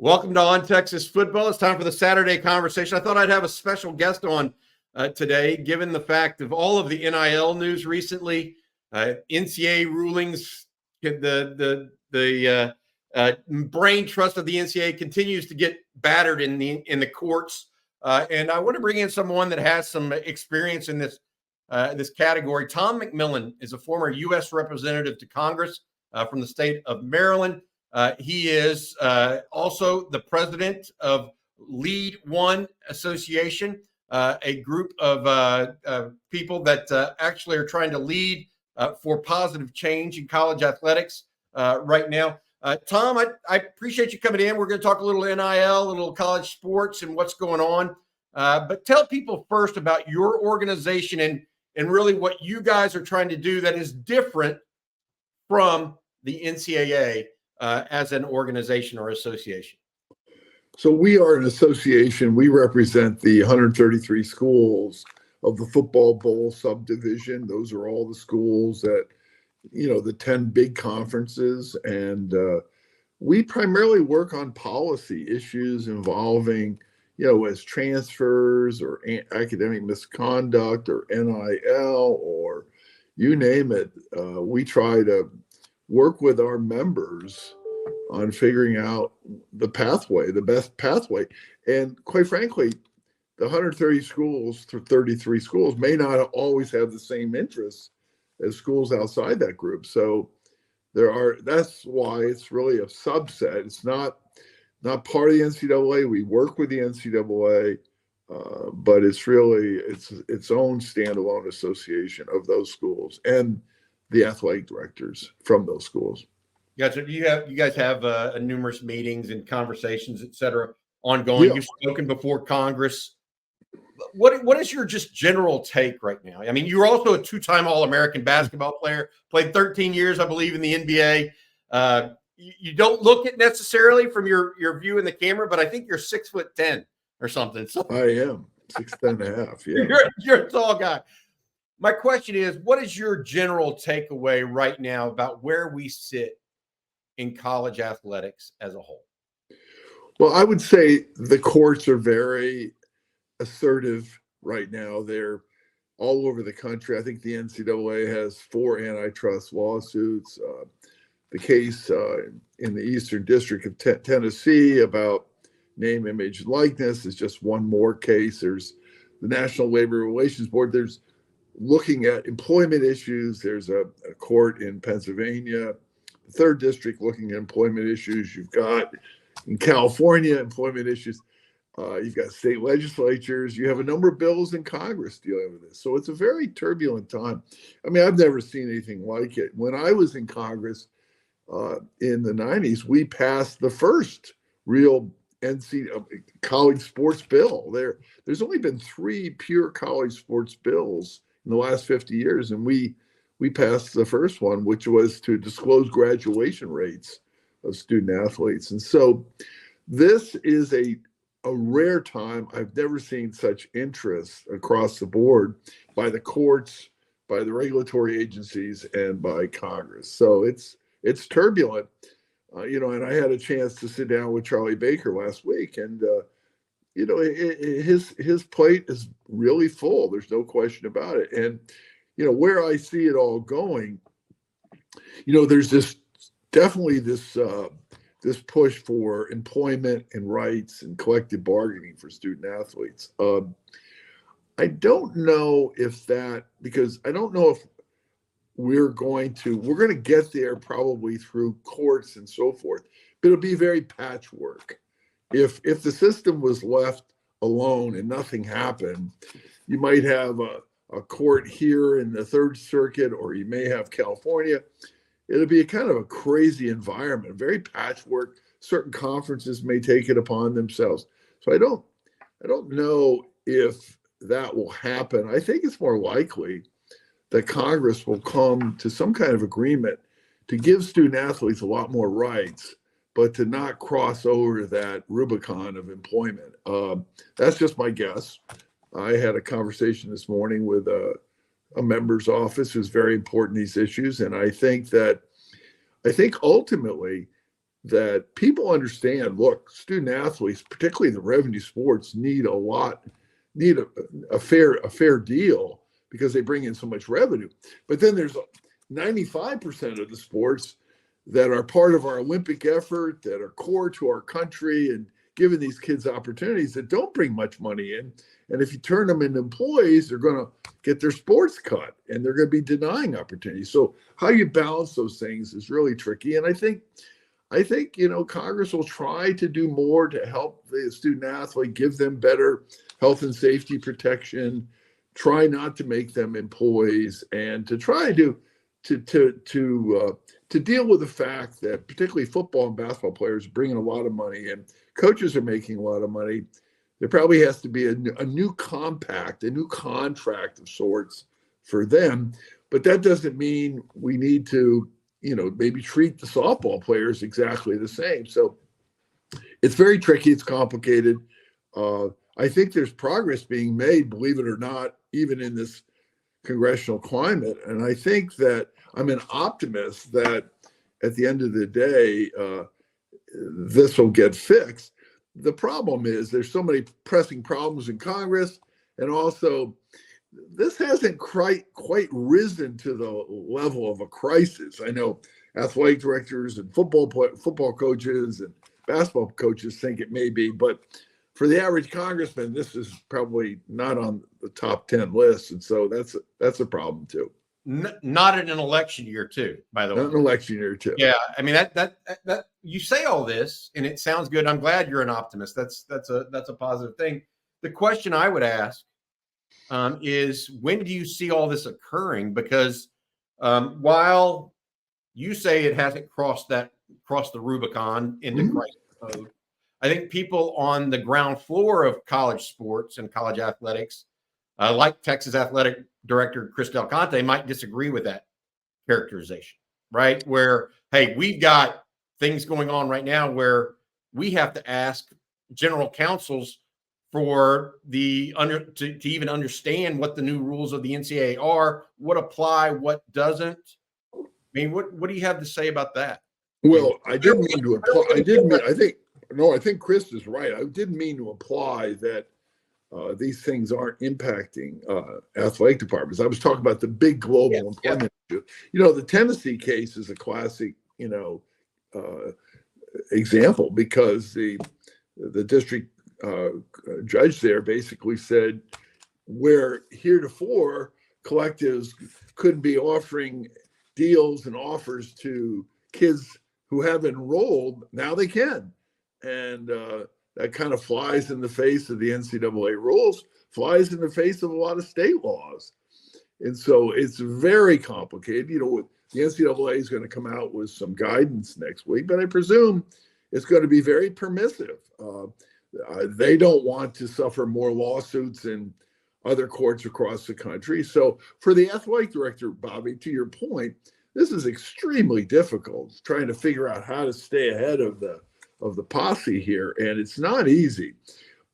Welcome to On Texas Football. It's time for the Saturday conversation. I thought I'd have a special guest on today, given the fact of all of the NIL news recently, NCAA rulings, the brain trust of the NCAA continues to get battered in the courts, and I want to bring in someone that has some experience in this category. Tom McMillen is a former U.S. representative to Congress from the state of Maryland. He is also the president of Lead One Association, a group of people that actually are trying to lead for positive change in college athletics right now. Tom, I appreciate you coming in. We're going to talk a little NIL, a little college sports and what's going on. But tell people first about your organization and really what you guys are trying to do that is different from the NCAA. As an organization or association? So we are an association. We represent the 133 schools of the football bowl subdivision. Those are all the schools that, the 10 big conferences. And we primarily work on policy issues involving, as transfers or academic misconduct or NIL or you name it. We try to work with our members on figuring out the best pathway. And quite frankly, the 130 schools to 33 schools may not always have the same interests as schools outside that group. So that's why it's really a subset. It's not part of the NCAA. We work with the NCAA, but it's really its own standalone association of those schools and the athletic directors from those schools. Gotcha. You guys have numerous meetings and conversations, et cetera, ongoing. Yeah. You've spoken before Congress. What is your just general take right now? I mean, you're also a two-time All-American basketball player, played 13 years, I believe, in the NBA. You don't look it necessarily from your view in the camera, but I think you're 6'10" or something. So I am 6'10.5". Yeah, you're a tall guy. My question is, what is your general takeaway right now about where we sit in college athletics as a whole? Well, I would say the courts are very assertive right now. They're all over the country. I think the NCAA has 4 antitrust lawsuits. The case in the Eastern District of Tennessee about name, image, and likeness is just one more case. There's the National Labor Relations Board. There's looking at employment issues. There's a court in Pennsylvania, the 3rd District, looking at employment issues. You've got in California employment issues. You've got state legislatures. You have a number of bills in Congress dealing with this. So it's a very turbulent time. I mean, I've never seen anything like it. When I was in Congress in the 90s, we passed the first real college sports bill. There's only been 3 pure college sports bills in the last 50 years. And we passed the first one, which was to disclose graduation rates of student athletes. And so this is a rare time. I've never seen such interest across the board by the courts, by the regulatory agencies, and by Congress. So it's turbulent, and I had a chance to sit down with Charlie Baker last week, and his plate is really full. There's no question about it. And, where I see it all going, there's definitely this push for employment and rights and collective bargaining for student athletes. I don't know because I don't know if we're going to get there probably through courts and so forth, but it'll be very patchwork. If the system was left alone and nothing happened, you might have a court here in the 3rd Circuit, or you may have California. It'll be a kind of a crazy environment, very patchwork. Certain conferences may take it upon themselves. So I don't know if that will happen. I think it's more likely that Congress will come to some kind of agreement to give student athletes a lot more rights, but to not cross over that Rubicon of employment. That's just my guess. I had a conversation this morning with a member's office who's very important in these issues. And I think ultimately that people understand, look, student athletes, particularly the revenue sports, need a fair deal because they bring in so much revenue. But then there's 95% of the sports that are part of our Olympic effort, that are core to our country and giving these kids opportunities that don't bring much money in. And if you turn them into employees, they're going to get their sports cut and they're going to be denying opportunities. So how you balance those things is really tricky. And I think, Congress will try to do more to help the student athlete, give them better health and safety protection, try not to make them employees, and to try to deal with the fact that particularly football and basketball players are bringing a lot of money in, coaches are making a lot of money. There probably has to be a new compact, a new contract of sorts for them. But that doesn't mean we need to, maybe treat the softball players exactly the same. So it's very tricky. It's complicated. I think there's progress being made, believe it or not, even in this congressional climate. And I think that I'm an optimist that at the end of the day, this will get fixed. The problem is there's so many pressing problems in Congress, and also this hasn't quite risen to the level of a crisis. I know athletic directors and football coaches and basketball coaches think it may be, but for the average congressman, this is probably not on the top 10 list, and so that's a problem too. Not in an election year too, by the way. Not an election year too. Yeah, I mean that you say all this and it sounds good. I'm glad you're an optimist. That's a positive thing. The question I would ask is, when do you see all this occurring? Because while you say it hasn't crossed the Rubicon into crisis mode, I think people on the ground floor of college sports and college athletics, like Texas Athletic Director Chris Del Conte, might disagree with that characterization, right? Where, hey, we've got things going on right now where we have to ask general counsels for to even understand what the new rules of the NCAA are, what apply, what doesn't. I mean, what do you have to say about that? Well, I didn't mean to imply. I think Chris is right. I didn't mean to imply that these things aren't impacting athletic departments. I was talking about the big global employment issue. The Tennessee case is a classic, example, because the district judge there basically said, where heretofore collectives couldn't be offering deals and offers to kids who have enrolled, now they can. And that kind of flies in the face of the NCAA rules, flies in the face of a lot of state laws. And so it's very complicated. The NCAA is going to come out with some guidance next week, but I presume it's going to be very permissive. They don't want to suffer more lawsuits in other courts across the country. So for the athletic director, Bobby, to your point, this is extremely difficult, trying to figure out how to stay ahead of the posse here, and it's not easy.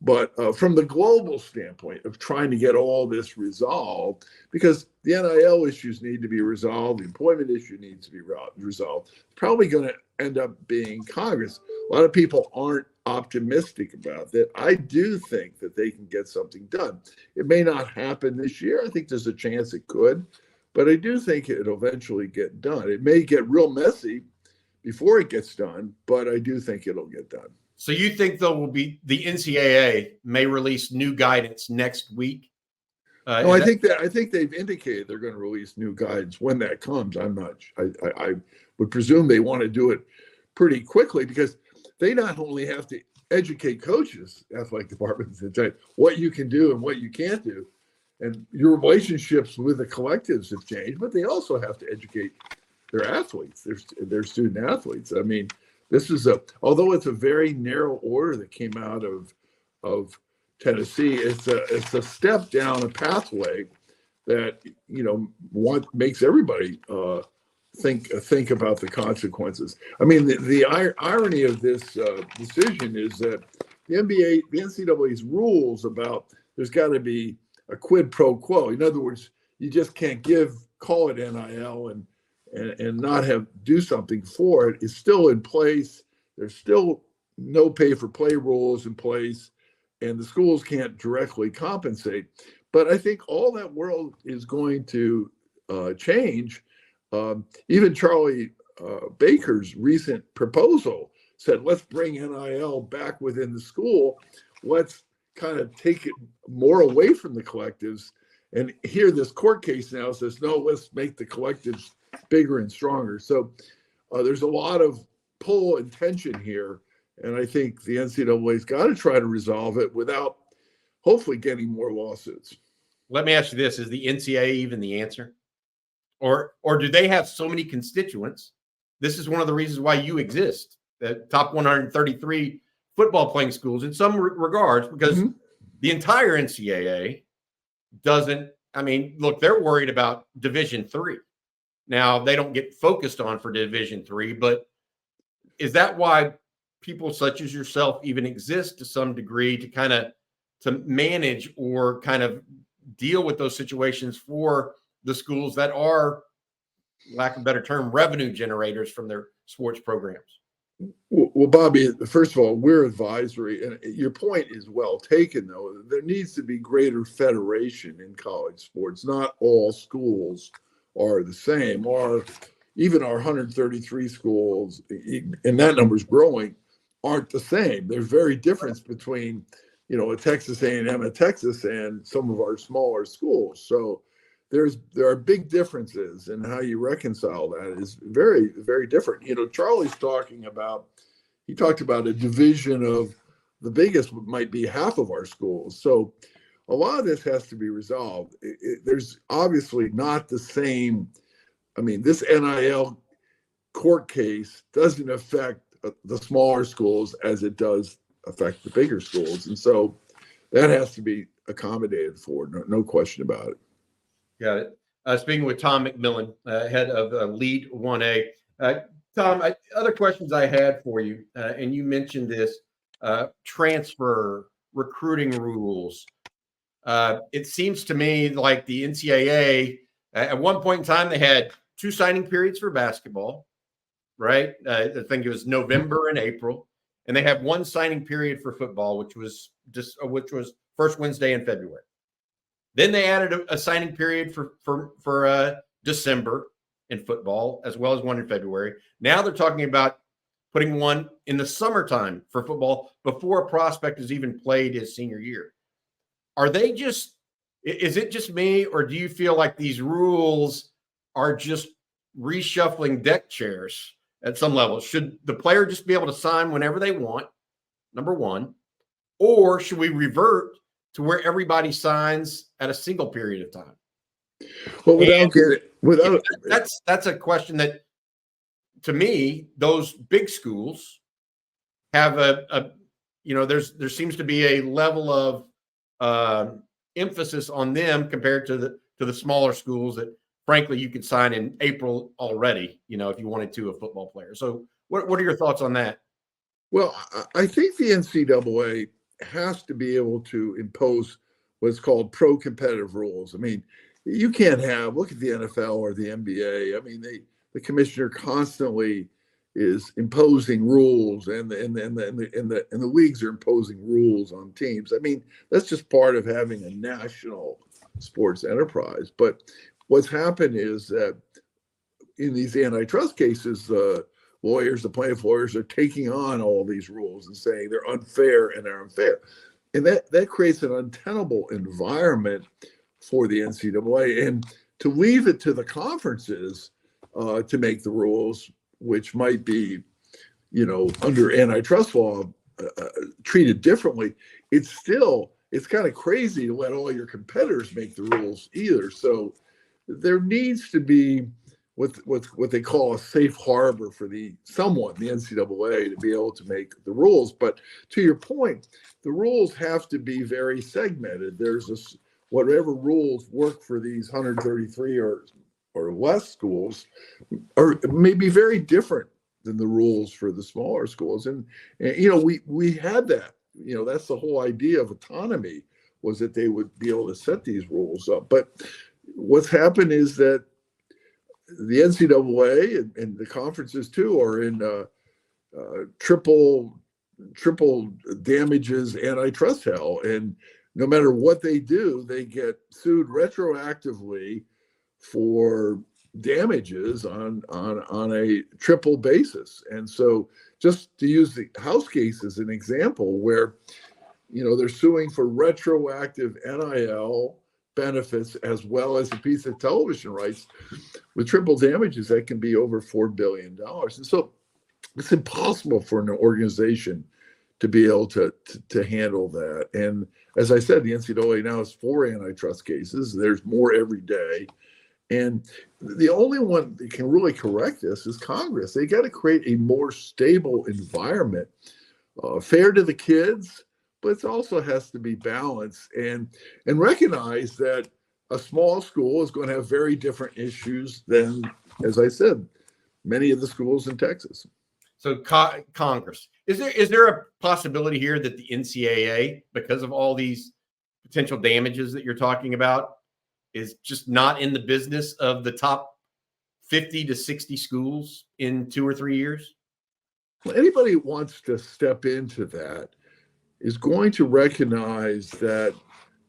But from the global standpoint of trying to get all this resolved, because the NIL issues need to be resolved, the employment issue needs to be resolved, it's probably going to end up being Congress. A lot of people aren't optimistic about that. I do think that they can get something done. It may not happen this year. I think there's a chance it could, but I do think it'll eventually get done. It may get real messy before it gets done, but I do think it'll get done. So you think the NCAA may release new guidance next week? No, I think they've indicated they're going to release new guidance. When that comes, I'm not. I would presume they want to do it pretty quickly, because they not only have to educate coaches, athletic departments, and tell you what you can do and what you can't do, and your relationships with the collectives have changed, but they also have to educate their athletes, their student athletes. I mean, this is although it's a very narrow order that came out of Tennessee, it's a step down a pathway that makes everybody think about the consequences. I mean, the irony of this decision is that the NCAA's rules about there's got to be a quid pro quo. In other words, you just can't call it NIL and not do something for it, is still in place. There's still no pay for play rules in place, and the schools can't directly compensate. But I think all that world is going to change. Even Charlie Baker's recent proposal said, let's bring NIL back within the school. Let's kind of take it more away from the collectives. And here, this court case now says, no, let's make the collectives bigger and stronger. So there's a lot of pull and tension here. And I think the NCAA's got to try to resolve it without hopefully getting more lawsuits. Let me ask you this: is the NCAA even the answer, or do they have so many constituents? This is one of the reasons why you exist. The top 133 football playing schools, in some regards, because the entire NCAA doesn't. I mean, look, they're worried about Division III. Now they don't get focused on for Division III, but is that why people such as yourself even exist to some degree to kind of to manage or kind of deal with those situations for the schools that are, lack of a better term, revenue generators from their sports programs? Well, Bobby, first of all, we're advisory, and your point is well taken, though. There needs to be greater federation in college sports. Not all schools are the same. Even our 133 schools, and that number is growing, aren't the same. There's very difference between, a Texas A&M at Texas and some of our smaller schools. So there are big differences, and how you reconcile that is very, very different. Charlie's he talked about a division of the biggest might be half of our schools. So a lot of this has to be resolved. There's obviously not the same. I mean, this NIL court case doesn't affect the smaller schools as it does affect the bigger schools. And so that has to be accommodated for, no question about it. Got it. Speaking with Tom McMillen, head of Lead 1A. Tom, other questions I had for you, and you mentioned this, transfer, recruiting rules. It seems to me like the NCAA, at one point in time, they had 2 signing periods for basketball, right? I think it was November and April. And they have 1 signing period for football, which was first Wednesday in February. Then they added a signing period for December in football, as well as 1 in February. Now they're talking about putting 1 in the summertime for football before a prospect has even played his senior year. Is it just me, or do you feel like these rules are just reshuffling deck chairs at some level? Should the player just be able to sign whenever they want, number one, or should we revert to where everybody signs at a single period of time? Well, that's a question that, to me, those big schools have there seems to be a level of emphasis on them compared to the smaller schools that, frankly, you could sign in April already, if you wanted to, a football player. So what are your thoughts on that? Well, I think the NCAA has to be able to impose what's called pro-competitive rules. I mean, you can't look at the NFL or the NBA. I mean, the commissioner constantly is imposing rules, and the leagues are imposing rules on teams. I mean, that's just part of having a national sports enterprise. But what's happened is that in these antitrust cases, the plaintiff lawyers are taking on all these rules and saying they're unfair and they're unfair. And that creates an untenable environment for the NCAA. And to leave it to the conferences to make the rules, which might be, under antitrust law, treated differently, it's kind of crazy to let all your competitors make the rules either. So there needs to be what they call a safe harbor for the NCAA, to be able to make the rules. But to your point, the rules have to be very segmented. There's whatever rules work for these 133 or less schools are maybe very different than the rules for the smaller schools. And we had that. That's the whole idea of autonomy, was that they would be able to set these rules up. But what's happened is that the NCAA and the conferences too are in triple damages antitrust hell, and no matter what they do, they get sued retroactively for damages on a triple basis. And so, just to use the House case as an example, where they're suing for retroactive NIL benefits as well as a piece of television rights with triple damages that can be over $4 billion. And so it's impossible for an organization to be able to handle that. And as I said, the NCAA now has 4 antitrust cases. There's more every day. And the only one that can really correct this is Congress. They got to create a more stable environment, fair to the kids, but it also has to be balanced, and recognize that a small school is going to have very different issues than, as I said, many of the schools in Texas. So Congress, is there a possibility here that the NCAA, because of all these potential damages that you're talking about, is just not in the business of the top 50 to 60 schools in 2 or 3 years? Well, anybody who wants to step into that is going to recognize that,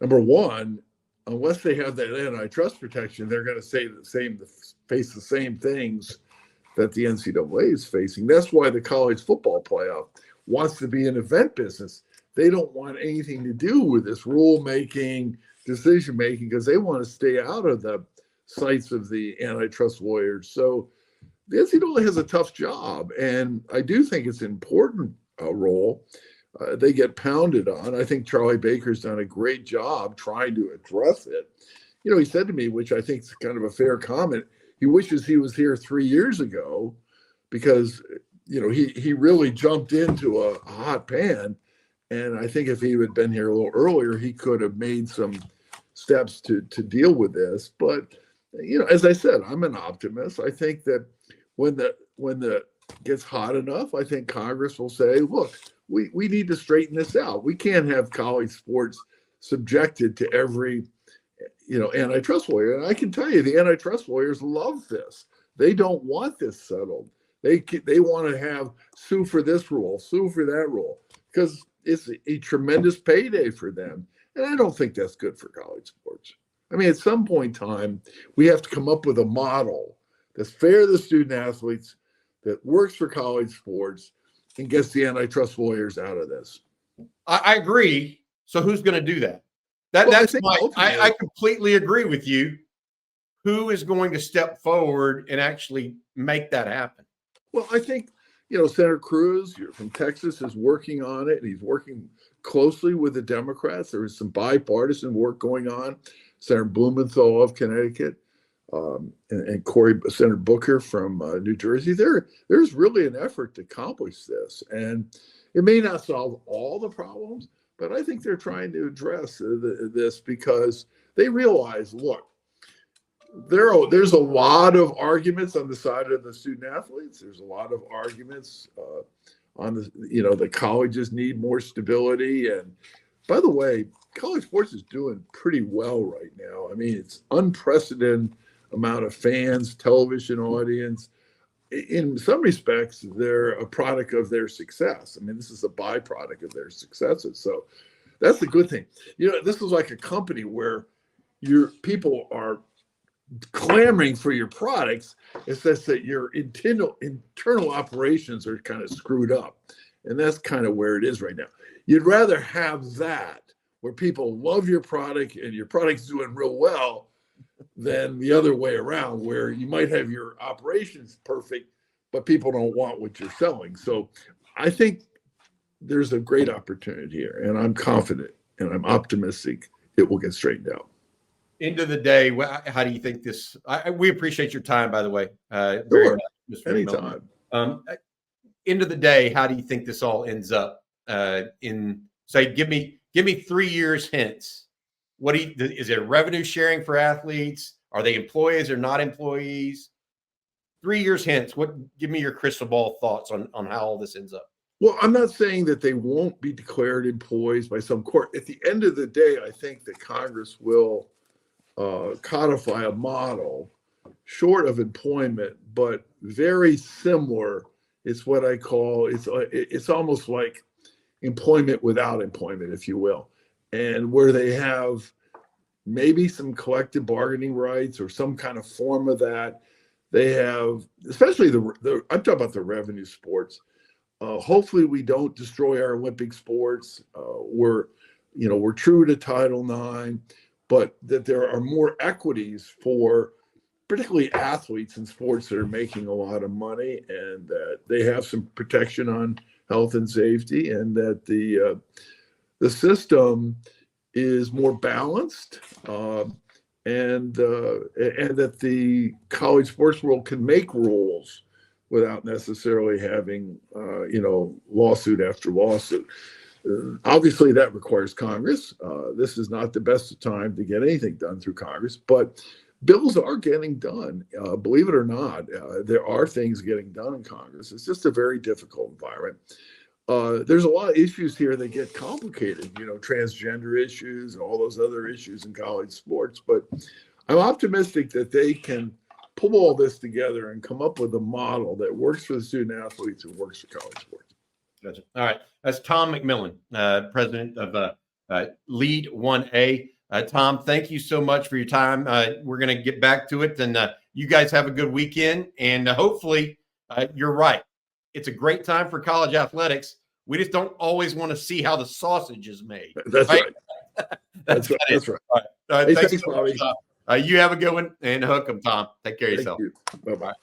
number one, unless they have that antitrust protection, they're going to face the same things that the NCAA is facing. That's why the college football playoff wants to be an event business. They don't want anything to do with this rule-making, decision-making, because they want to stay out of the sights of the antitrust lawyers. So the NCAA has a tough job, and I do think it's an important role. They get pounded on. I think Charlie Baker's done a great job trying to address it. He said to me, which I think is kind of a fair comment, he wishes he was here 3 years ago because, he really jumped into a hot pan. And I think if he had been here a little earlier, he could have made some steps to deal with this. But, as I said, I'm an optimist. I think that when the gets hot enough, I think Congress will say, look, we need to straighten this out. We can't have college sports subjected to every, antitrust lawyer. And I can tell you, the antitrust lawyers love this. They don't want this settled. They want to have sue for this rule, sue for that rule, because it's a tremendous payday for them. And I don't think that's good for college sports. I mean, at some point in time, we have to come up with a model that's fair to the student athletes, that works for college sports, and gets the antitrust lawyers out of this. I agree. So who's going to do that? I completely agree with you. Who is going to step forward and actually make that happen? Well, I think, Senator Cruz from Texas is working on it, and he's working closely with the Democrats. There is some bipartisan work going on. Senator Blumenthal of Connecticut, and Senator Booker from New Jersey. There's really an effort to accomplish this, and it may not solve all the problems, but I think they're trying to address this because they realize, look, there's a lot of arguments on the side of the student athletes. There's a lot of arguments on the colleges need more stability. And by the way, college sports is doing pretty well right now. I mean, it's unprecedented amount of fans, television audience. In some respects, they're a product of their success. I mean, this is a byproduct of their successes. So that's the good thing. This is like a company where your people are clamoring for your products. It's just that your internal operations are kind of screwed up. And that's kind of where it is right now. You'd rather have that where people love your product and your product's doing real well than the other way around, where you might have your operations perfect, but people don't want what you're selling. So I think there's a great opportunity here, and I'm confident and I'm optimistic it will get straightened out. End of the day, how do you think this? We appreciate your time, by the way. Very much. Anytime. End of the day, how do you think this all ends up? Give me 3 years hence. Is it revenue sharing for athletes? Are they employees or not employees? 3 years hence, give me your crystal ball thoughts on how all this ends up. Well, I'm not saying that they won't be declared employees by some court. At the end of the day, I think that Congress will codify a model short of employment, but very similar It's what I call it's almost like employment without employment, if you will, and where they have maybe some collective bargaining rights or some kind of form of that. They have, especially I'm talking about the revenue sports. Hopefully, we don't destroy our Olympic sports. We're true to Title IX, but that there are more equities for particularly athletes in sports that are making a lot of money, and that they have some protection on health and safety, and that the system is more balanced, and that the college sports world can make rules without necessarily having lawsuit after lawsuit. Obviously, that requires Congress. This is not the best time to get anything done through Congress, but bills are getting done. Believe it or not, there are things getting done in Congress. It's just a very difficult environment. There's a lot of issues here that get complicated, transgender issues and all those other issues in college sports. But I'm optimistic that they can pull all this together and come up with a model that works for the student athletes and works for college sports. Gotcha. All right. That's Tom McMillen, president of Lead 1A. Tom, thank you so much for your time. We're going to get back to it, and you guys have a good weekend. And hopefully, you're right. It's a great time for college athletics. We just don't always want to see how the sausage is made. That's right. That's right. All right. Hey, Thanks thanks, so Bobby. much, Tom. You have a good one, and hook 'em, Tom. Take care of yourself. Bye-bye.